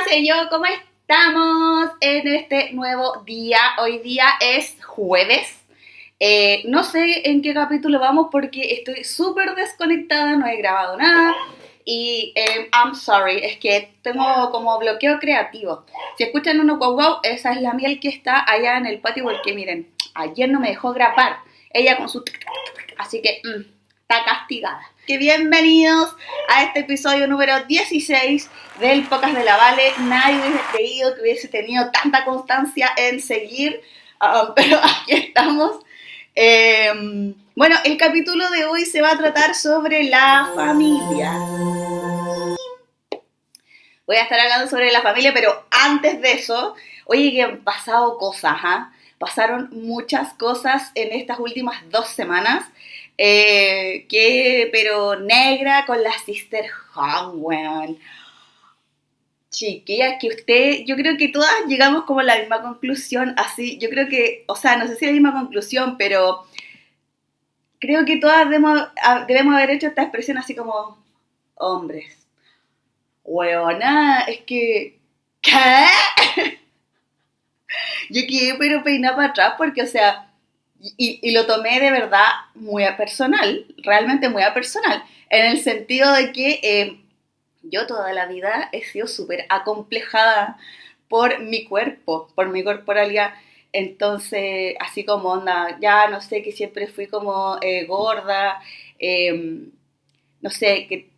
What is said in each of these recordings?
Yo, ¿cómo estamos en este nuevo día? Hoy día es jueves. No sé en qué capítulo vamos porque estoy súper desconectada, no he grabado nada. Y I'm sorry, es que tengo como bloqueo creativo. Si escuchan uno guau guau, esa es la miel que está allá en el patio porque miren, ayer no me dejó grabar. Ella con su... Así que está castigada. Que bienvenidos a este episodio número 16 del Podcast de la Vale. Nadie hubiese creído que hubiese tenido tanta constancia en seguir, pero aquí estamos. Bueno, el capítulo de hoy se va a tratar sobre la familia. Voy a estar hablando sobre la familia, pero antes de eso, oye, que han pasado cosas, ¿ah? Pasaron muchas cosas en estas últimas 2 semanas, pero negra con la Sisterhood, weón. Chiquillas, yo creo que todas llegamos como a la misma conclusión, así, yo creo que, o sea, no sé si la misma conclusión, pero creo que todas debemos haber hecho esta expresión así como, hombres. Weona, es que, ¿qué? Yo quedé pero peinada para atrás porque, o sea, y lo tomé de verdad muy a personal, realmente muy a personal, en el sentido de que yo toda la vida he sido súper acomplejada por mi cuerpo, por mi corporalidad. Entonces, así como onda, ya no sé, que siempre fui como gorda, no sé,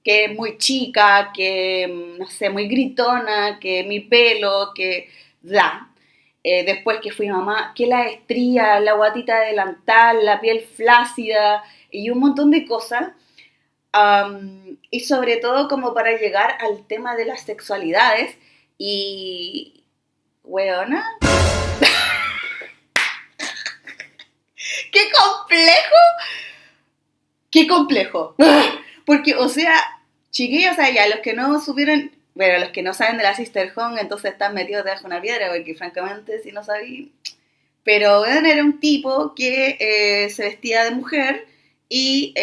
que muy chica, que, no sé, muy gritona, que mi pelo, que bla. Después que fui mamá, que la estría, la guatita delantal, la piel flácida y un montón de cosas. Y sobre todo como para llegar al tema de las sexualidades y... Weona. ¡Qué complejo! ¡Qué complejo! Porque, o sea, chiquillos, o sea, ya los que no supieron, bueno, los que no saben de la Sisterhood, entonces están metidos debajo de una piedra, porque francamente, si no sabí. Pero bueno, era un tipo que se vestía de mujer y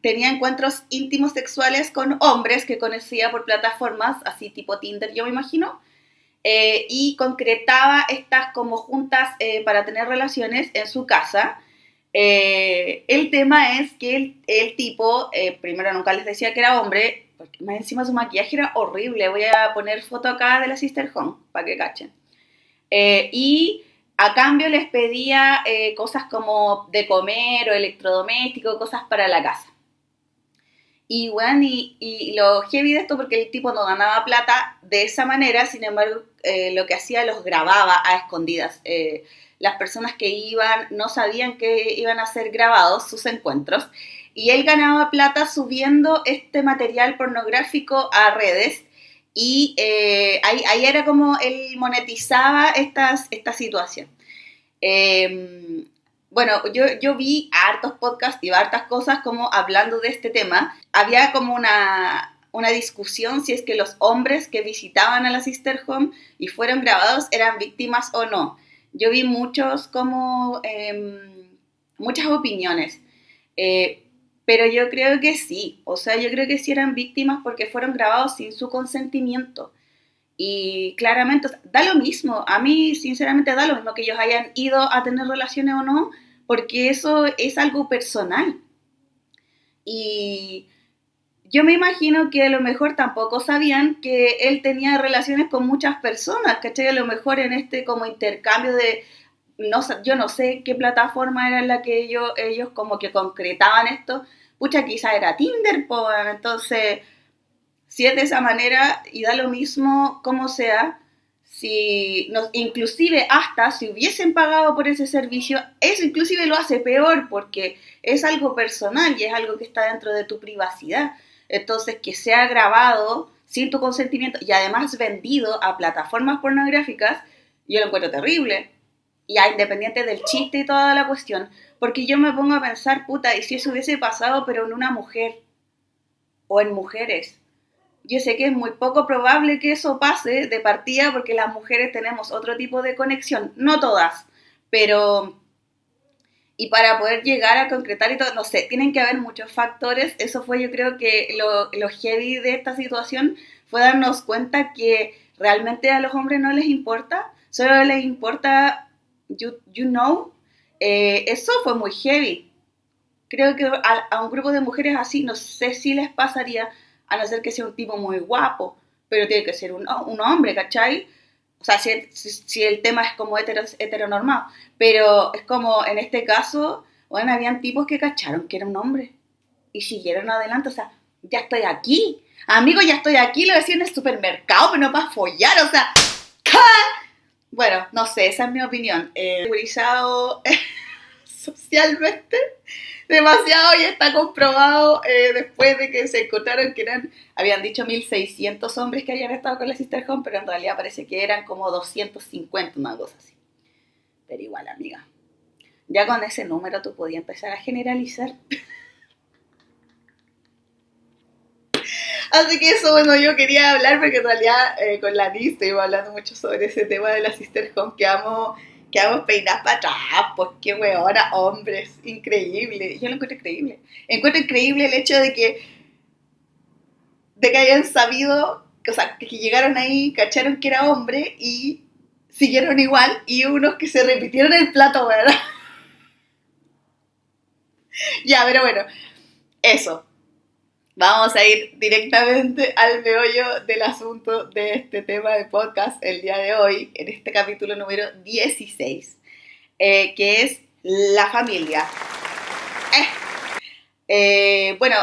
tenía encuentros íntimos sexuales con hombres que conocía por plataformas, así tipo Tinder, yo me imagino, y concretaba estas como juntas para tener relaciones en su casa. El tema es que el tipo, primero nunca les decía que era hombre, porque más encima su maquillaje era horrible. Voy a poner foto acá de la Sisterhood para que cachen. Y a cambio les pedía cosas como de comer o electrodomésticos, cosas para la casa. Y bueno, y lo heavy de esto porque el tipo no ganaba plata de esa manera, sin embargo, lo que hacía los grababa a escondidas. Las personas que iban no sabían que iban a ser grabados sus encuentros y él ganaba plata subiendo este material pornográfico a redes y ahí era como él monetizaba esta situación. Bueno, yo vi hartos podcasts y hartas cosas como hablando de este tema. Había como una discusión si es que los hombres que visitaban a la Sisterhood y fueron grabados eran víctimas o no. Yo vi muchas opiniones, pero yo creo que sí. O sea, yo creo que sí eran víctimas porque fueron grabados sin su consentimiento. Y claramente, o sea, da lo mismo, a mí sinceramente da lo mismo que ellos hayan ido a tener relaciones o no, porque eso es algo personal. Y yo me imagino que a lo mejor tampoco sabían que él tenía relaciones con muchas personas, ¿cachai? A lo mejor en este como intercambio de, no, yo no sé qué plataforma era en la que ellos como que concretaban esto, pucha, quizá era Tinder, pues, entonces... Si es de esa manera y da lo mismo como sea, inclusive hasta si hubiesen pagado por ese servicio, eso inclusive lo hace peor porque es algo personal y es algo que está dentro de tu privacidad. Entonces, que sea grabado sin tu consentimiento y además vendido a plataformas pornográficas, yo lo encuentro terrible. Y a independiente del chiste y toda la cuestión, porque yo me pongo a pensar, puta, y si eso hubiese pasado pero en una mujer o en mujeres. Yo sé que es muy poco probable que eso pase de partida porque las mujeres tenemos otro tipo de conexión, no todas, pero y para poder llegar a concretar y todo, no sé, tienen que haber muchos factores. Eso fue, yo creo que lo heavy de esta situación fue darnos cuenta que realmente a los hombres no les importa, solo les importa, you know, eso fue muy heavy. Creo que a un grupo de mujeres así, no sé si les pasaría, a no ser que sea un tipo muy guapo, pero tiene que ser un hombre, ¿cachai? O sea, si el tema es como heteronormado, pero es como en este caso, bueno, habían tipos que cacharon que era un hombre y siguieron adelante, o sea, ya estoy aquí, amigo, ya estoy aquí, lo decía en el supermercado, pero no para follar, o sea, ¡ca! Bueno, no sé, esa es mi opinión. Segurizado socialmente demasiado y está comprobado después de que se encontraron que habían dicho 1600 hombres que habían estado con la Sister Home, pero en realidad parece que eran como 250, una cosa así. Pero igual, amiga, ya con ese número tú podías empezar a generalizar. Así que eso, bueno, yo quería hablar porque en realidad con la Liz estuvimos hablando mucho sobre ese tema de la Sister Home, que vamos peinadas para atrás, pues qué weona, hombres, increíble. Yo lo encuentro increíble. Encuentro increíble el hecho de que hayan sabido, o sea, que llegaron ahí, cacharon que era hombre y siguieron igual, y unos que se repitieron el plato, ¿verdad? Ya, pero bueno, eso. Vamos a ir directamente al meollo del asunto de este tema de podcast el día de hoy, en este capítulo número 16, que es la familia. Bueno,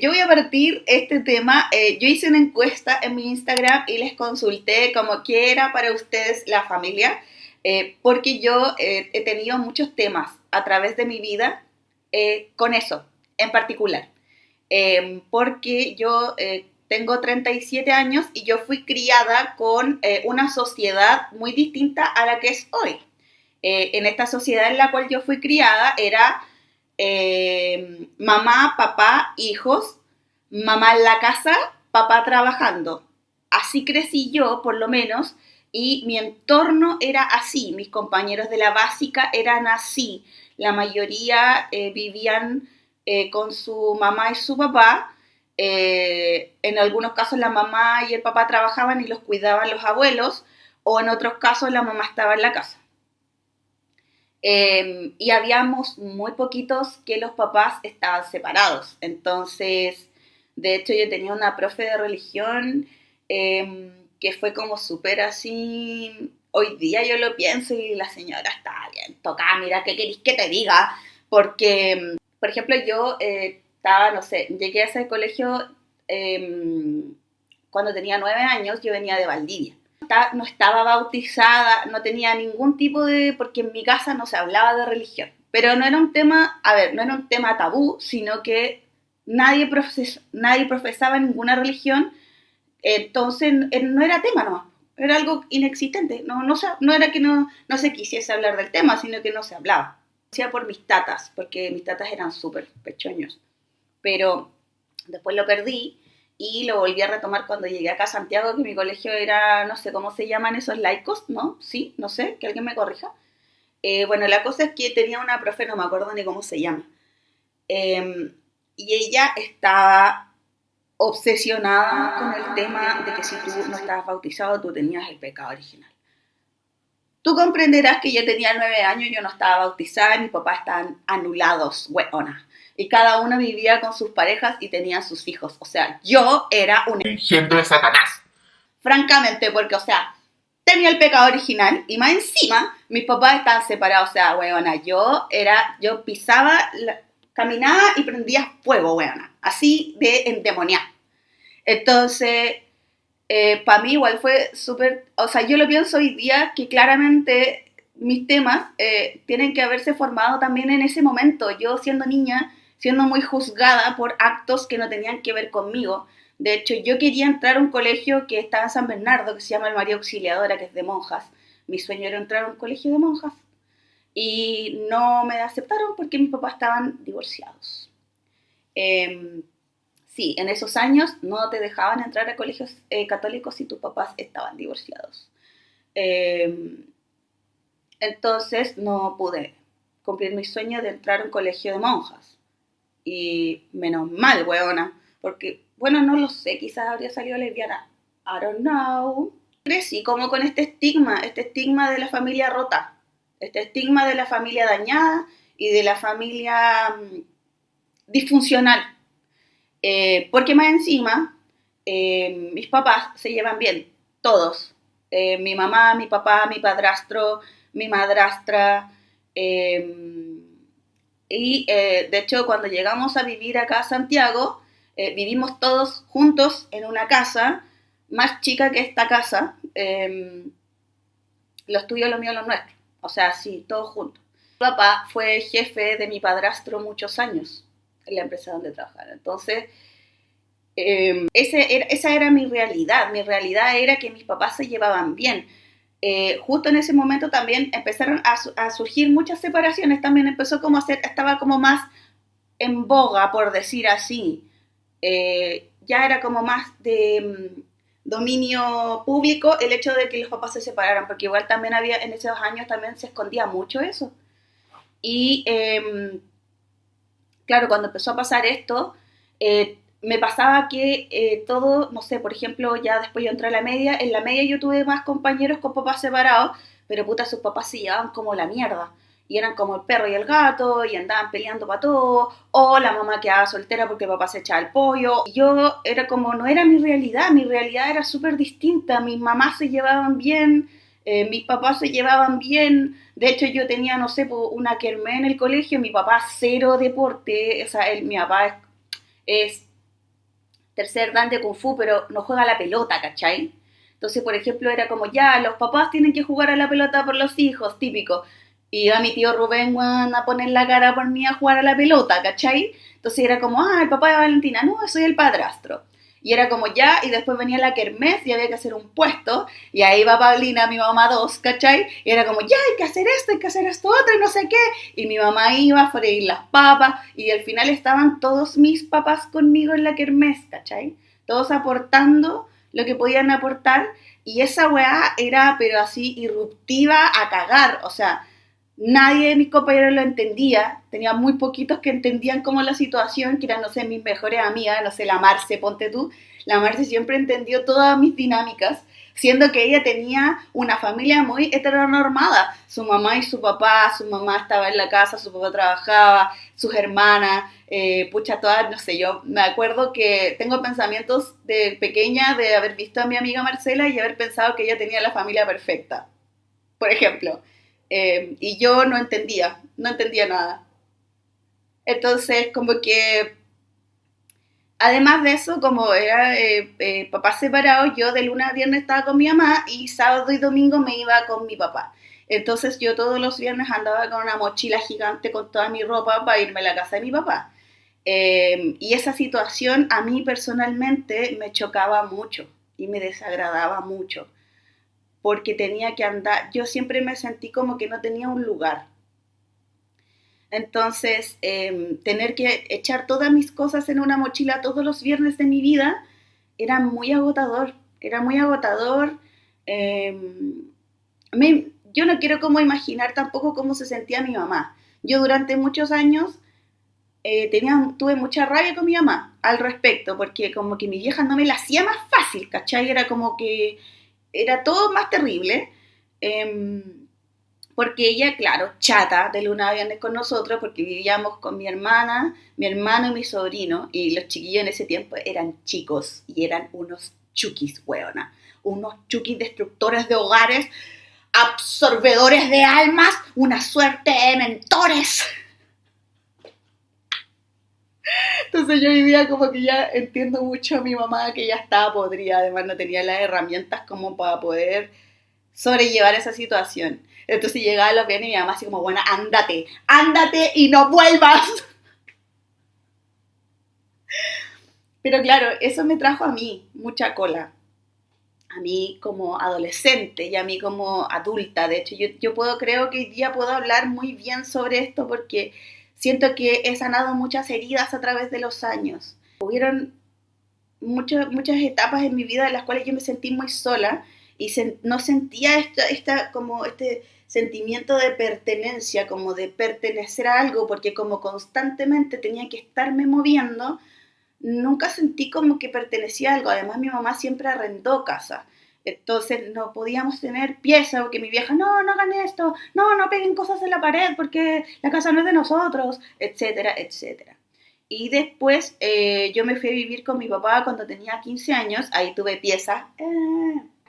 yo voy a partir este tema. Yo hice una encuesta en mi Instagram y les consulté como qué era para ustedes la familia, porque yo he tenido muchos temas a través de mi vida con eso en particular. Porque yo tengo 37 años y yo fui criada con una sociedad muy distinta a la que es hoy. En esta sociedad en la cual yo fui criada era mamá, papá, hijos, mamá en la casa, papá trabajando. Así crecí yo, por lo menos, y mi entorno era así. Mis compañeros de la básica eran así. La mayoría vivían con su mamá y su papá. En algunos casos la mamá y el papá trabajaban y los cuidaban los abuelos, o en otros casos la mamá estaba en la casa. Y habíamos muy poquitos que los papás estaban separados. Entonces, de hecho, yo tenía una profe de religión que fue como súper así. Hoy día yo lo pienso y la señora está bien tocada, mira, ¿qué queréis que te diga? Porque, por ejemplo, yo estaba, no sé, llegué a ese colegio cuando tenía 9 años, yo venía de Valdivia. No estaba bautizada, no tenía ningún tipo de, porque en mi casa no se hablaba de religión. Pero no era un tema, a ver, no era un tema tabú, sino que nadie profesaba ninguna religión, entonces no era tema, no, era algo inexistente, no era que no se quisiese hablar del tema, sino que no se hablaba. Hacía por mis tatas, porque mis tatas eran súper pechoños, pero después lo perdí y lo volví a retomar cuando llegué acá a Santiago, que mi colegio era, no sé cómo se llaman esos laicos, ¿no? Sí, no sé, que alguien me corrija. Bueno, la cosa es que tenía una profe, no me acuerdo ni cómo se llama, y ella estaba obsesionada con el tema de que si tú no estabas bautizado, tú tenías el pecado original. Tú comprenderás que yo tenía 9 años, yo no estaba bautizada, mis papás estaban anulados, weona. Y cada uno vivía con sus parejas y tenía sus hijos. O sea, yo era un engendro de Satanás. Francamente, porque, o sea, tenía el pecado original y más encima mis papás estaban separados. O sea, weona, yo pisaba, caminaba y prendía fuego, weona. Así de endemoniada. Entonces, para mí igual fue súper, o sea, yo lo pienso hoy día que claramente mis temas tienen que haberse formado también en ese momento. Yo siendo niña, siendo muy juzgada por actos que no tenían que ver conmigo. De hecho, yo quería entrar a un colegio que estaba en San Bernardo, que se llama el María Auxiliadora, que es de monjas. Mi sueño era entrar a un colegio de monjas. Y no me aceptaron porque mis papás estaban divorciados. Sí, en esos años no te dejaban entrar a colegios católicos si tus papás estaban divorciados. Eh, entonces no pude cumplir mi sueño de entrar a un colegio de monjas. Y menos mal, weona, porque, bueno, no lo sé, quizás habría salido lesbiana, I don't know. Crecí como con este estigma de la familia rota, este estigma de la familia dañada y de la familia disfuncional. Porque más encima, mis papás se llevan bien, todos. Mi mamá, mi papá, mi padrastro, mi madrastra. De hecho, cuando llegamos a vivir acá a Santiago, vivimos todos juntos en una casa más chica que esta casa. Los tuyos, los míos, los nuestros. O sea, sí, todos juntos. Mi papá fue jefe de mi padrastro muchos años en la empresa donde trabajaba. Entonces, esa era mi realidad. Mi realidad era que mis papás se llevaban bien. Justo en ese momento también empezaron a surgir muchas separaciones. También empezó como a ser, estaba como más en boga, por decir así. Ya era como más de dominio público el hecho de que los papás se separaran, porque igual también había, en esos años también se escondía mucho eso. Y claro, cuando empezó a pasar esto, me pasaba que todo, no sé, por ejemplo, ya después yo entré a la media, en la media yo tuve más compañeros con papás separados, pero puta, sus papás se llevaban como la mierda. Y eran como el perro y el gato, y andaban peleando para todo, o la mamá quedaba soltera porque el papá se echaba el pollo. Y yo era como, no era mi realidad era súper distinta, mis mamás se llevaban bien, mis papás se llevaban bien, de hecho yo tenía, no sé, una kermés en el colegio, mi papá cero deporte, o sea, mi papá es tercer dan de Kung Fu, pero no juega a la pelota, ¿cachai? Entonces, por ejemplo, era como, ya, los papás tienen que jugar a la pelota por los hijos, típico. Y iba mi tío Rubén, Juan, a poner la cara por mí a jugar a la pelota, ¿cachai? Entonces era como, el papá de Valentina, no, soy el padrastro. Y era como ya, y después venía la kermés y había que hacer un puesto, y ahí va Paulina, mi mamá dos, ¿cachai? Y era como, ya, hay que hacer esto otro, y no sé qué. Y mi mamá iba a freír las papas, y al final estaban todos mis papás conmigo en la kermés, ¿cachai? Todos aportando lo que podían aportar, y esa weá era, pero así, irruptiva a cagar, o sea, nadie de mis compañeros lo entendía, tenía muy poquitos que entendían como la situación, que eran, no sé, mis mejores amigas, no sé, la Marce, ponte tú, la Marce siempre entendió todas mis dinámicas, siendo que ella tenía una familia muy heteronormada, su mamá y su mamá estaba en la casa, su papá trabajaba, sus hermanas, pucha, todas, no sé, yo me acuerdo que tengo pensamientos de pequeña de haber visto a mi amiga Marcela y haber pensado que ella tenía la familia perfecta, por ejemplo. Y yo no entendía nada. Entonces, como que, además de eso, como era papá separado, yo de lunes a viernes estaba con mi mamá y sábado y domingo me iba con mi papá. Entonces yo todos los viernes andaba con una mochila gigante con toda mi ropa para irme a la casa de mi papá. Y esa situación a mí personalmente me chocaba mucho y me desagradaba mucho porque tenía que andar, yo siempre me sentí como que no tenía un lugar. Entonces, tener que echar todas mis cosas en una mochila todos los viernes de mi vida era muy agotador. Eh, yo no quiero como imaginar tampoco cómo se sentía mi mamá. Yo durante muchos años tuve mucha rabia con mi mamá al respecto, porque como que mi vieja no me la hacía más fácil, ¿cachai? Era como que era todo más terrible. Eh, Porque ella, claro, chata de luna a viernes con nosotros, porque vivíamos con mi hermana, mi hermano y mi sobrino, y los chiquillos en ese tiempo eran chicos y eran unos chukis, weona. Unos chukis destructores de hogares, absorbedores de almas, una suerte de mentores. Entonces yo hoy día como que ya entiendo mucho a mi mamá que ya estaba podrida, además no tenía las herramientas como para poder sobrellevar esa situación. Entonces llegaba los viernes y mi mamá así como, bueno, ándate y no vuelvas. Pero claro, eso me trajo a mí mucha cola. A mí como adolescente y a mí como adulta. De hecho, yo creo que hoy día puedo hablar muy bien sobre esto porque siento que he sanado muchas heridas a través de los años. Hubieron muchas etapas en mi vida en las cuales yo me sentí muy sola y no sentía como este sentimiento de pertenencia, como de pertenecer a algo, porque como constantemente tenía que estarme moviendo, nunca sentí como que pertenecía a algo. Además, mi mamá siempre arrendó casa. Entonces no podíamos tener pieza, porque mi vieja, no, no hagan esto, no, no peguen cosas en la pared porque la casa no es de nosotros, etcétera, etcétera. Y después yo me fui a vivir con mi papá cuando tenía 15 años, ahí tuve pieza.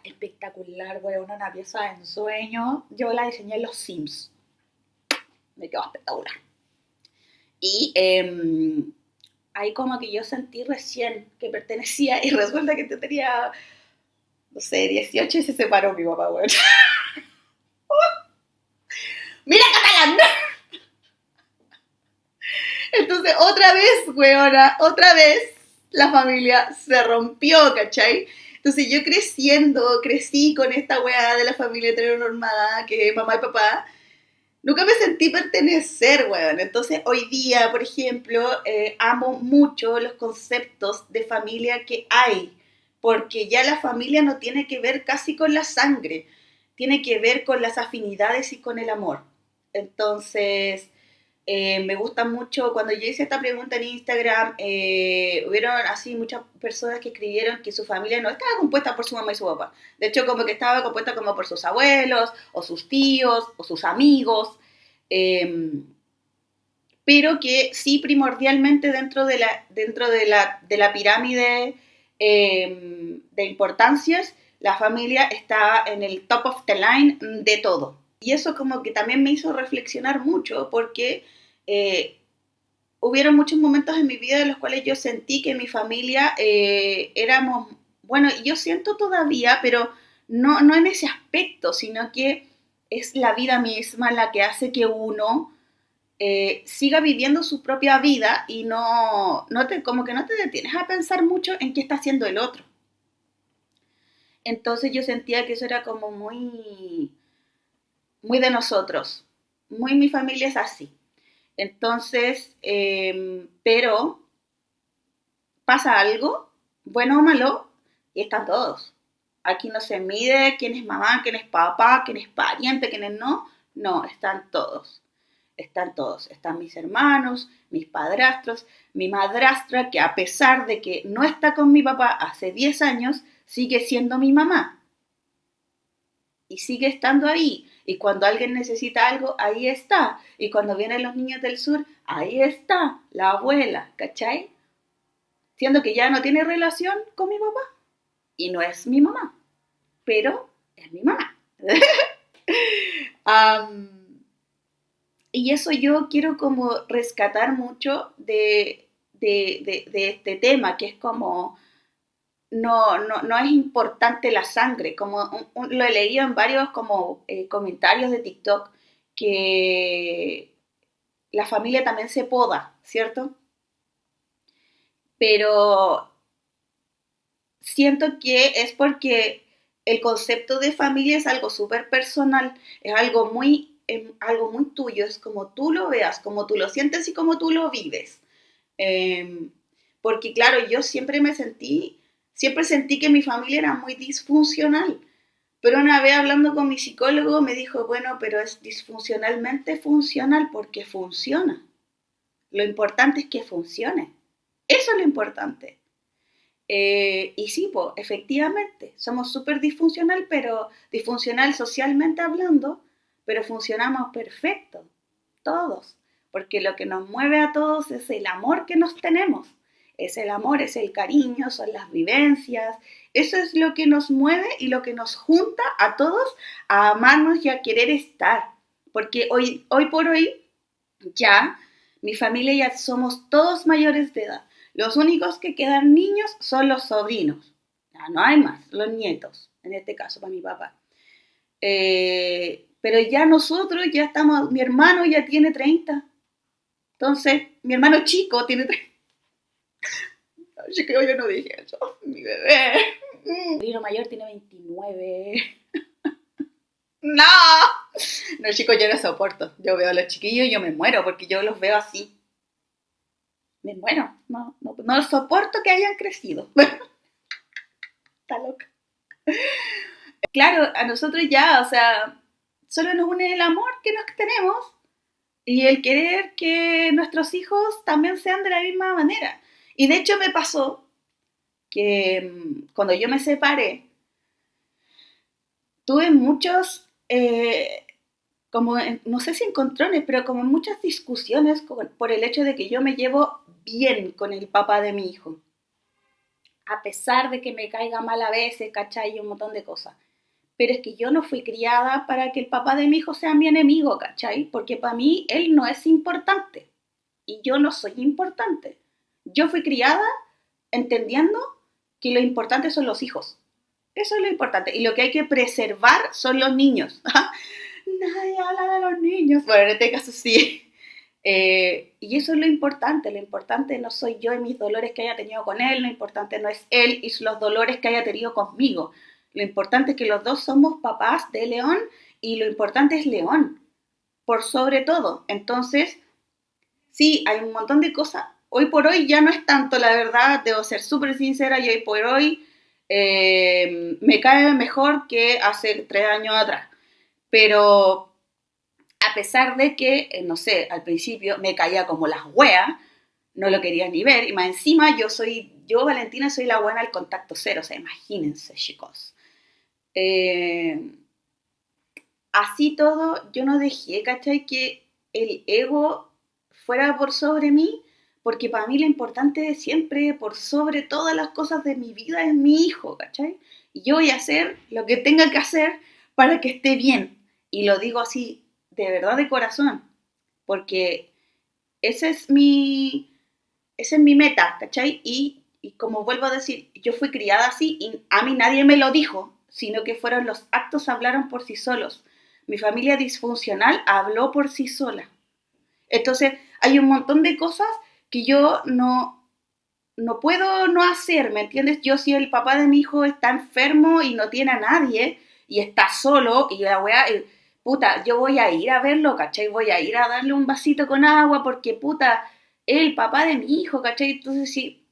Espectacular, weón, una pieza de ensueño. Yo la diseñé en los Sims. Me quedó espectacular. Y ahí como que yo sentí recién que pertenecía y resulta que tenía, no sé, 18 y se separó mi papá, weón. ¡Mira, catalán! Entonces, otra vez, weona, otra vez la familia se rompió, ¿cachai? Entonces yo crecí con esta weá de la familia heteronormada, que es mamá y papá, nunca me sentí pertenecer, weón. Entonces hoy día, por ejemplo, amo mucho los conceptos de familia que hay, porque ya la familia no tiene que ver casi con la sangre, tiene que ver con las afinidades y con el amor. Entonces, me gusta mucho, cuando yo hice esta pregunta en Instagram, hubieron así muchas personas que escribieron que su familia no estaba compuesta por su mamá y su papá. De hecho, como que estaba compuesta como por sus abuelos, o sus tíos, o sus amigos, eh, pero que sí primordialmente dentro de la pirámide de importancias, la familia está en el top of the line de todo. Y eso como que también me hizo reflexionar mucho porque eh, hubieron muchos momentos en mi vida en los cuales yo sentí que mi familia éramos, bueno, yo siento todavía, pero no en ese aspecto, sino que es la vida misma la que hace que uno siga viviendo su propia vida y como que no te detienes a pensar mucho en qué está haciendo el otro. Entonces yo sentía que eso era como muy de nosotros, muy mi familia es así. Entonces, pero pasa algo, bueno o malo, y están todos. Aquí no se mide quién es mamá, quién es papá, quién es pariente, quién es no. No, están todos. Están todos. Están mis hermanos, mis padrastros, mi madrastra, que a pesar de que no está con mi papá hace 10 años, sigue siendo mi mamá. Y sigue estando ahí. Y cuando alguien necesita algo, ahí está. Y cuando vienen los niños del sur, ahí está la abuela, ¿cachai? Siendo que ya no tiene relación con mi papá. Y no es mi mamá, pero es mi mamá. um, y eso yo quiero como rescatar mucho de este tema, que es como no es importante la sangre, como lo he leído en varios como comentarios de TikTok, que la familia también se poda, ¿cierto? Pero siento que es porque el concepto de familia es algo súper personal, es algo muy tuyo, es como tú lo veas, como tú lo sientes y como tú lo vives. Eh, Porque claro, yo siempre sentí que mi familia era muy disfuncional, pero una vez hablando con mi psicólogo me dijo, bueno, pero es disfuncionalmente funcional porque funciona. Lo importante es que funcione. Eso es lo importante. Y sí, pues, efectivamente, somos súper disfuncional, pero disfuncional socialmente hablando, pero funcionamos perfecto, todos, porque lo que nos mueve a todos es el amor que nos tenemos, es el amor, es el cariño, son las vivencias, eso es lo que nos mueve y lo que nos junta a todos a amarnos y a querer estar, porque hoy por hoy ya mi familia ya somos todos mayores de edad. Los únicos que quedan niños son los sobrinos. Ya no hay más, los nietos, en este caso para mi papá. Pero ya nosotros ya estamos, mi hermano ya tiene 30. Entonces, mi hermano chico tiene 30. Yo creo que yo no dije eso, mi bebé. Mi sobrino mayor tiene 29. No, no, chicos, yo no soporto. Yo veo a los chiquillos y yo me muero porque yo los veo así. Me muero. No soporto que hayan crecido. Está loca. Claro, a nosotros ya, o sea, solo nos une el amor que nos tenemos y el querer que nuestros hijos también sean de la misma manera. Y de hecho me pasó que cuando yo me separé, tuve muchos, como, no sé si encontrones, pero como muchas discusiones por el hecho de que yo me llevo bien con el papá de mi hijo. A pesar de que me caiga mal a veces, ¿cachai? Y un montón de cosas. Pero es que yo no fui criada para que el papá de mi hijo sea mi enemigo, ¿cachai? Porque para mí él no es importante y yo no soy importante. Yo fui criada entendiendo que lo importante son los hijos. Eso es lo importante. Y lo que hay que preservar son los niños. Nadie habla de los niños. Bueno, en este caso sí. Y eso es lo importante. Lo importante no soy yo y mis dolores que haya tenido con él. Lo importante no es él y los dolores que haya tenido conmigo. Lo importante es que los dos somos papás de León y lo importante es León, por sobre todo. Entonces, sí, hay un montón de cosas. Hoy por hoy ya no es tanto, la verdad, debo ser súper sincera, y hoy por hoy me cae mejor que hace 3 años atrás. Pero a pesar de que, no sé, al principio me caía como las weas, no lo quería ni ver, y más encima yo Valentina, soy la buena al contacto cero, o sea, imagínense, chicos. Eh, Así todo, yo no dejé, ¿cachai? Que el ego fuera por sobre mí, porque para mí lo importante de siempre, por sobre todas las cosas de mi vida, es mi hijo, ¿cachai? Y yo voy a hacer lo que tenga que hacer para que esté bien. Y lo digo así, de verdad, de corazón, porque ese es mi, esa es mi meta, ¿cachai? Y como vuelvo a decir, yo fui criada así y a mí nadie me lo dijo, sino que fueron los actos hablaron por sí solos. Mi familia disfuncional habló por sí sola. Entonces, hay un montón de cosas que yo no puedo no hacer, ¿me entiendes? Yo si el papá de mi hijo está enfermo y no tiene a nadie y está solo y la weá, puta, yo voy a ir a verlo, ¿cachai? Voy a ir a darle un vasito con agua porque, puta, es el papá de mi hijo, ¿cachai? Entonces, sí,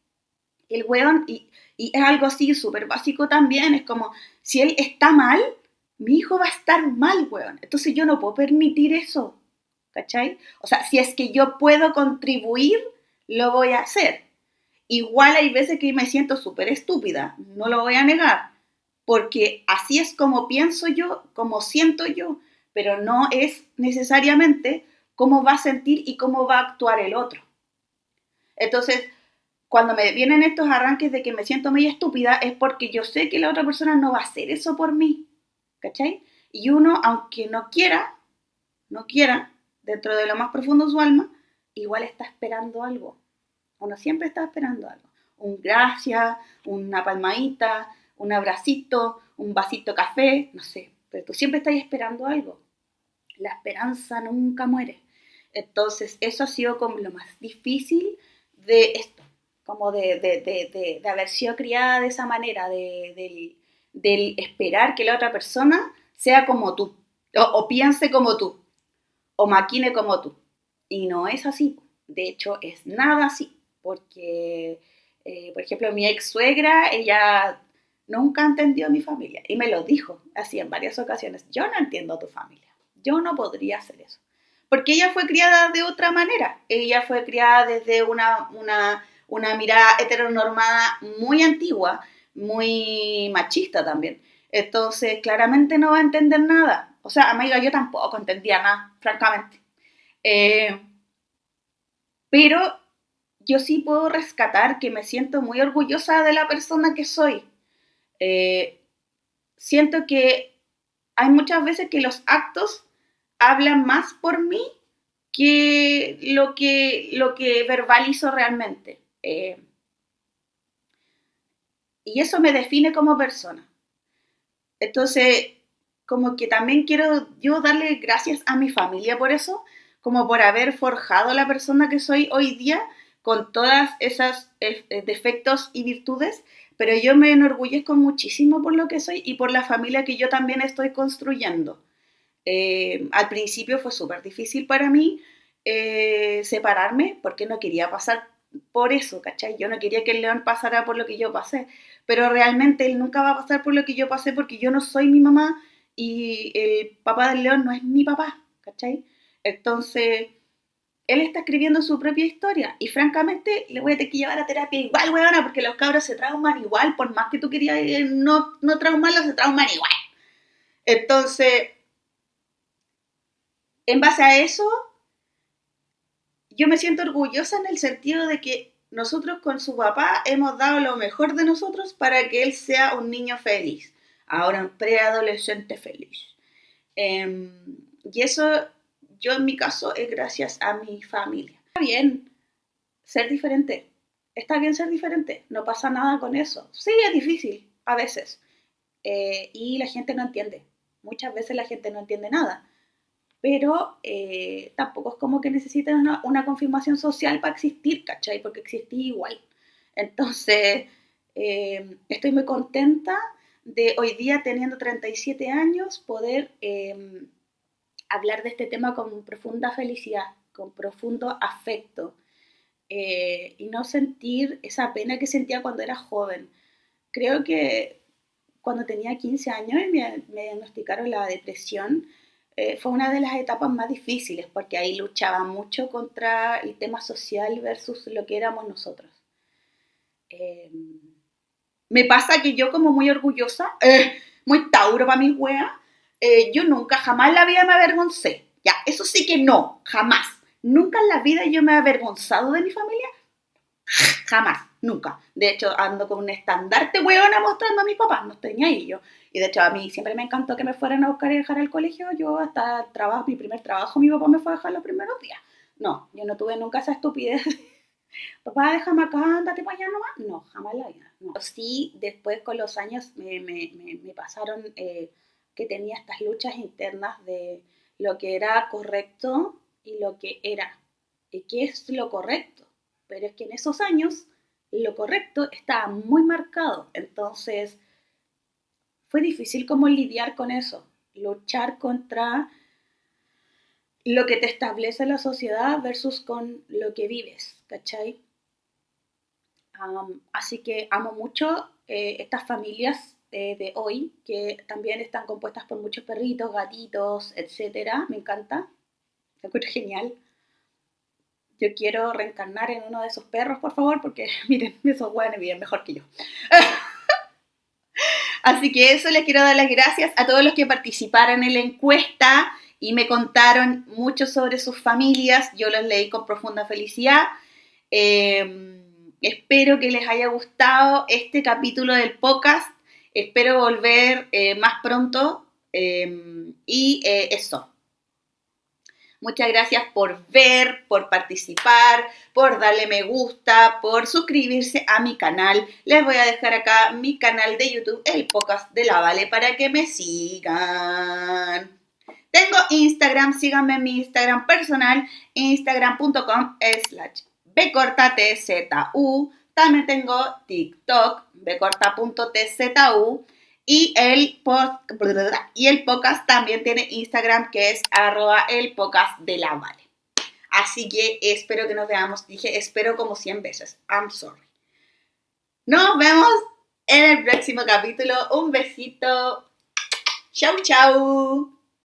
el weón, y es algo así súper básico también, es como, si él está mal, mi hijo va a estar mal, weón. Entonces yo no puedo permitir eso, ¿cachai? O sea, si es que yo puedo contribuir, lo voy a hacer. Igual hay veces que me siento súper estúpida, no lo voy a negar, porque así es como pienso yo, como siento yo, pero no es necesariamente cómo va a sentir y cómo va a actuar el otro. Entonces, cuando me vienen estos arranques de que me siento medio estúpida, es porque yo sé que la otra persona no va a hacer eso por mí, ¿cachai? Y uno, aunque no quiera, dentro de lo más profundo de su alma, igual está esperando algo. Uno siempre está esperando algo. Un gracias, una palmadita, un abracito, un vasito de café, no sé. Pero tú siempre estás esperando algo. La esperanza nunca muere. Entonces, eso ha sido como lo más difícil de esto. Como de haber sido criada de esa manera, del esperar que la otra persona sea como tú, o piense como tú, o maquine como tú. Y no es así. De hecho, es nada así. Porque, por ejemplo, mi ex suegra, ella nunca entendió a mi familia. Y me lo dijo así en varias ocasiones. Yo no entiendo a tu familia. Yo no podría hacer eso. Porque ella fue criada de otra manera. Ella fue criada desde una mirada heteronormada muy antigua, muy machista también. Entonces, claramente no va a entender nada. O sea, amiga, yo tampoco entendía nada, francamente. Eh, pero yo sí puedo rescatar que me siento muy orgullosa de la persona que soy. Eh, Siento que hay muchas veces que los actos hablan más por mí que lo que verbalizo realmente. Y eso me define como persona. Entonces, como que también quiero yo darle gracias a mi familia por eso, como por haber forjado la persona que soy hoy día con todas esas defectos y virtudes, pero yo me enorgullezco muchísimo por lo que soy y por la familia que yo también estoy construyendo. Al principio fue súper difícil para mí separarme porque no quería pasar por eso, ¿cachai? Yo no quería que el león pasara por lo que yo pasé, pero realmente él nunca va a pasar por lo que yo pasé porque yo no soy mi mamá y el papá del león no es mi papá, ¿cachai? Entonces, él está escribiendo su propia historia y francamente le voy a tener que llevar a terapia igual, weona, porque los cabros se trauman igual, por más que tú querías no traumarlos, se trauman igual. Entonces, en base a eso, yo me siento orgullosa en el sentido de que nosotros con su papá hemos dado lo mejor de nosotros para que él sea un niño feliz, ahora un preadolescente feliz. Y eso, yo en mi caso, es gracias a mi familia. Está bien ser diferente, está bien ser diferente, no pasa nada con eso. Sí, es difícil, a veces, y la gente no entiende. Muchas veces la gente no entiende nada, pero tampoco es como que necesiten una confirmación social para existir, ¿cachai? Porque existí igual. Entonces, estoy muy contenta de hoy día, teniendo 37 años, poder hablar de este tema con profunda felicidad, con profundo afecto, y no sentir esa pena que sentía cuando era joven. Creo que cuando tenía 15 años y me diagnosticaron la depresión, fue una de las etapas más difíciles porque ahí luchaba mucho contra el tema social versus lo que éramos nosotros. Eh, Me pasa que yo como muy orgullosa, muy tauro para mis weas, yo nunca, jamás en la vida me avergoncé. Ya, eso sí que no, jamás. Nunca en la vida yo me he avergonzado de mi familia, jamás, nunca. De hecho, ando con un estandarte weona mostrando a mis papás, no estoy ni ahí yo. Y de hecho, a mí siempre me encantó que me fueran a buscar y dejar al colegio. Yo hasta el trabajo, mi primer trabajo, mi papá me fue a dejar los primeros días. No, yo no tuve nunca esa estupidez. Papá, déjame acá, ándate para allá nomás. No, jamás en la vida. No. Sí, después con los años me pasaron que tenía estas luchas internas de lo que era correcto y lo que era. ¿Y qué es lo correcto? Pero es que en esos años lo correcto estaba muy marcado. Entonces fue difícil como lidiar con eso. Luchar contra lo que te establece la sociedad versus con lo que vives, ¿cachai? Así que amo mucho estas familias de hoy, que también están compuestas por muchos perritos, gatitos, etcétera. Me encanta, me encuentro genial. Yo quiero reencarnar en uno de esos perros, por favor, porque miren, esos hueones viven mejor que yo. Así que eso, les quiero dar las gracias a todos los que participaron en la encuesta y me contaron mucho sobre sus familias. Yo los leí con profunda felicidad. Espero que les haya gustado este capítulo del podcast. Espero volver más pronto. Y eso. Muchas gracias por ver, por participar, por darle me gusta, por suscribirse a mi canal. Les voy a dejar acá mi canal de YouTube, el podcast de la Vale, para que me sigan. Tengo Instagram, síganme en mi Instagram personal, instagram.com/bcortatzu. También tengo TikTok, bcorta.tzu. Y el podcast también tiene Instagram, que es @elpodcast de la Vale. Así que espero que nos veamos. Dije espero como 100 veces. I'm sorry. Nos vemos en el próximo capítulo. Un besito. Chau, chau.